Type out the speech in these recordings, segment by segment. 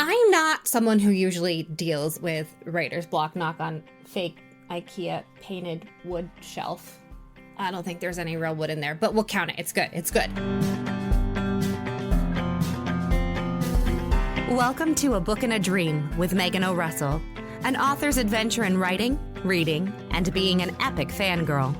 I'm not someone who usually deals with writer's block. Knock on fake IKEA painted wood shelf. I don't think there's any real wood in there, but we'll count it. It's good. It's good. Welcome to A Book and a Dream with Megan O. Russell, an author's adventure in writing, reading, and being an epic fangirl.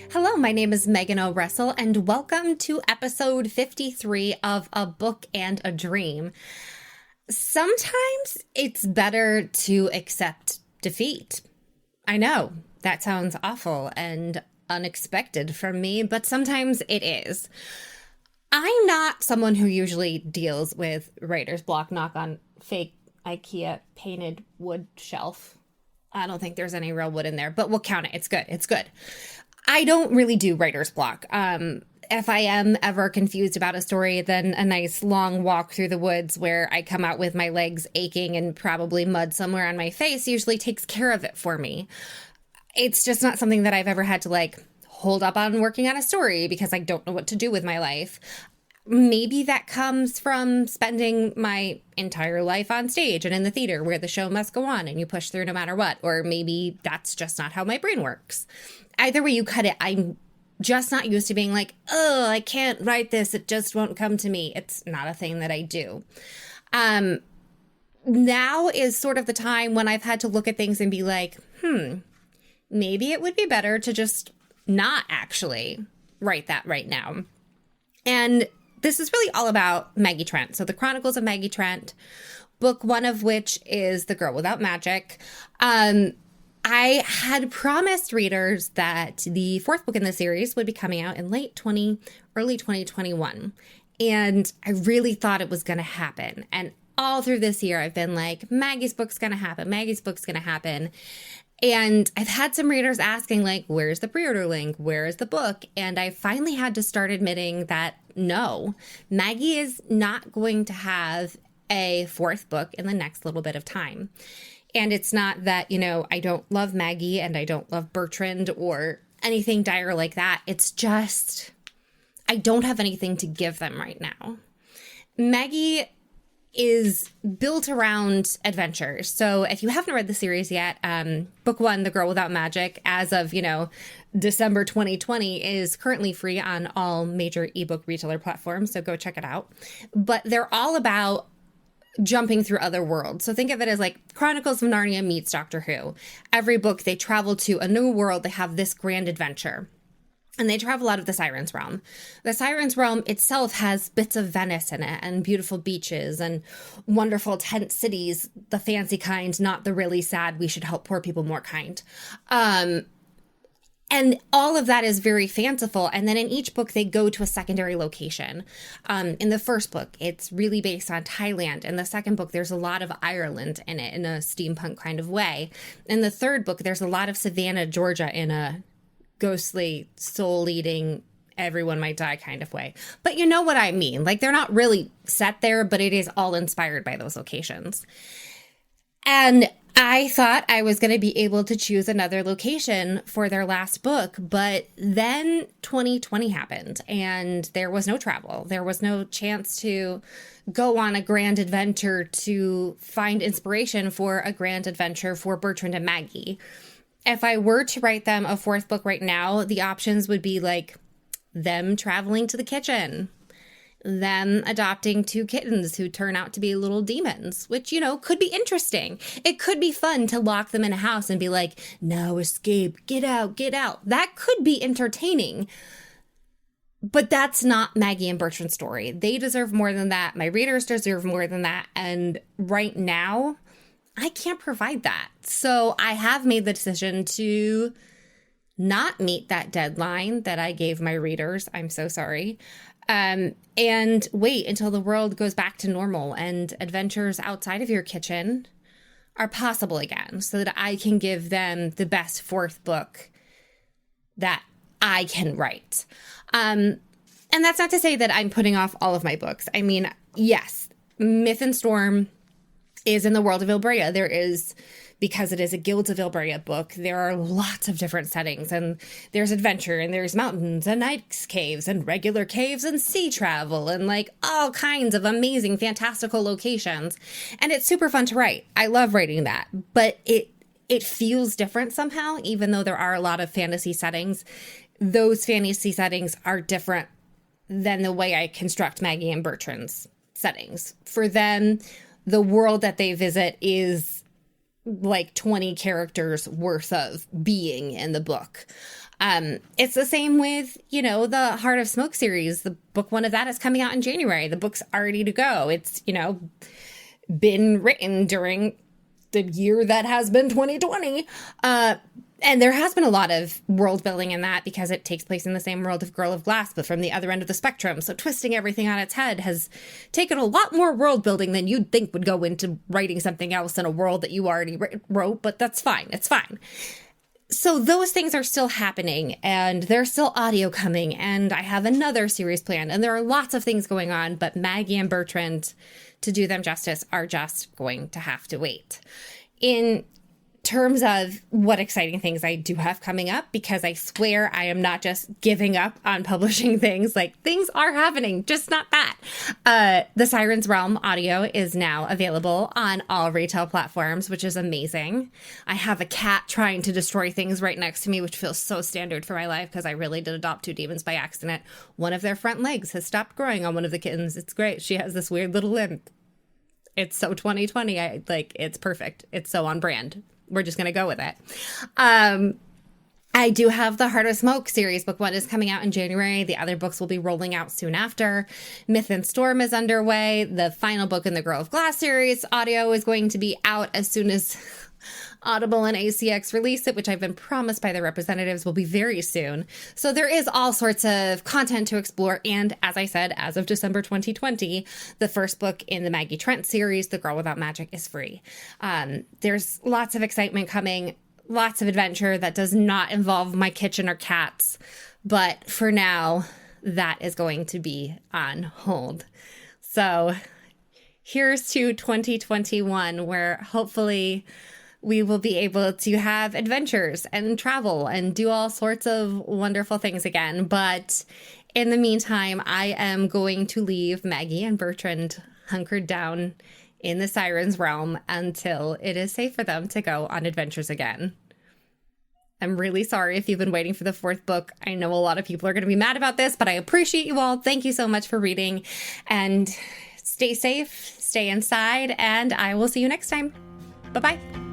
Hello, my name is Megan O. Russell, and welcome to episode 53 of A Book and a Dream. Sometimes it's better to accept defeat. I know, that sounds awful and unexpected from me, but sometimes it is. I'm not someone who usually deals with writer's block. Knock on fake IKEA painted wood shelf. I don't think there's any real wood in there, but we'll count it. It's good. It's good. I don't really do writer's block. If I am ever confused about a story, then a nice long walk through the woods where I come out with my legs aching and probably mud somewhere on my face usually takes care of it for me. It's just not something that I've ever had to hold up on working on a story because I don't know what to do with my life. Maybe that comes from spending my entire life on stage and in the theater where the show must go on and you push through no matter what. Or maybe that's just not how my brain works. Either way you cut it, I'm just not used to being like, oh, I can't write this. It just won't come to me. It's not a thing that I do. Now is sort of the time when I've had to look at things and be like, maybe it would be better to just not actually write that right now. And this is really all about Maggie Trent. So the Chronicles of Maggie Trent, book one of which is The Girl Without Magic. I had promised readers that the fourth book in the series would be coming out in early 2021. And I really thought it was going to happen. And all through this year, I've been like, Maggie's book's going to happen. Maggie's book's going to happen. And I've had some readers asking, where's the pre-order link? Where is the book? And I finally had to start admitting that no, Maggie is not going to have a fourth book in the next little bit of time. And it's not that, I don't love Maggie and I don't love Bertrand or anything dire like that. It's just, I don't have anything to give them right now. Maggie is built around adventure. So if you haven't read the series yet, book one, The Girl Without Magic, as of, December 2020, is currently free on all major ebook retailer platforms. So go check it out. But they're all about jumping through other worlds. So think of it as Chronicles of Narnia meets Doctor Who. Every book, they travel to a new world. They have this grand adventure. And they travel out of the Sirens Realm. The Sirens Realm itself has bits of Venice in it and beautiful beaches and wonderful tent cities, the fancy kind, not the really sad, we should help poor people more kind. And all of that is very fanciful. And then in each book, they go to a secondary location. In the first book, it's really based on Thailand. In the second book, there's a lot of Ireland in it in a steampunk kind of way. In the third book, there's a lot of Savannah, Georgia in a ghostly, soul-eating, everyone might die kind of way. But you know what I mean. They're not really set there, but it is all inspired by those locations. And I thought I was going to be able to choose another location for their last book, but then 2020 happened and there was no travel. There was no chance to go on a grand adventure to find inspiration for a grand adventure for Bertrand and Maggie. If I were to write them a fourth book right now, the options would be them traveling to the kitchen, them adopting two kittens who turn out to be little demons, which, could be interesting. It could be fun to lock them in a house and be like, no, escape, get out, get out. That could be entertaining. But that's not Maggie and Bertrand's story. They deserve more than that. My readers deserve more than that. And right now, I can't provide that. So I have made the decision to not meet that deadline that I gave my readers. I'm so sorry. And wait until the world goes back to normal and adventures outside of your kitchen are possible again so that I can give them the best fourth book that I can write. And that's not to say that I'm putting off all of my books. I mean, yes, Myth and Storm is in the world of Ilbrea. There is, because it is a Guilds of Ilbrea book, there are lots of different settings, and there's adventure, and there's mountains and ice caves and regular caves and sea travel and like all kinds of amazing, fantastical locations. And it's super fun to write. I love writing that, but it feels different somehow, even though there are a lot of fantasy settings. Those fantasy settings are different than the way I construct Maggie and Bertrand's settings. For them, the world that they visit is like 20 characters worth of being in the book. It's the same with, the Heart of Smoke series. The book one of that is coming out in January. The book's already to go. It's, been written during the year that has been 2020. And there has been a lot of world building in that because it takes place in the same world of Girl of Glass, but from the other end of the spectrum. So twisting everything on its head has taken a lot more world building than you'd think would go into writing something else in a world that you already wrote, but that's fine. It's fine. So those things are still happening, and there's still audio coming, and I have another series planned, and there are lots of things going on, but Maggie and Bertrand, to do them justice, are just going to have to wait. In terms of what exciting things I do have coming up, because I swear I am not just giving up on publishing things. Like, things are happening, just not that. The Siren's Realm audio is now available on all retail platforms, which is amazing. I have a cat trying to destroy things right next to me, which feels so standard for my life because I really did adopt two demons by accident. One of their front legs has stopped growing on one of the kittens. It's great. She has this weird little limp. It's so 2020. It's perfect. It's so on brand. We're just going to go with it. I do have the Heart of Smoke series. Book one is coming out in January. The other books will be rolling out soon after. Myth and Storm is underway. The final book in the Girl of Glass series audio is going to be out as soon as Audible and ACX release it, which I've been promised by their representatives will be very soon. So there is all sorts of content to explore. And as I said, as of December 2020, the first book in the Maggie Trent series, The Girl Without Magic, is free. There's lots of excitement coming, lots of adventure that does not involve my kitchen or cats. But for now, that is going to be on hold. So here's to 2021, where hopefully we will be able to have adventures and travel and do all sorts of wonderful things again. But in the meantime, I am going to leave Maggie and Bertrand hunkered down in the Siren's Realm until it is safe for them to go on adventures again. I'm really sorry if you've been waiting for the fourth book. I know a lot of people are going to be mad about this, but I appreciate you all. Thank you so much for reading, and stay safe, stay inside, and I will see you next time. Bye-bye.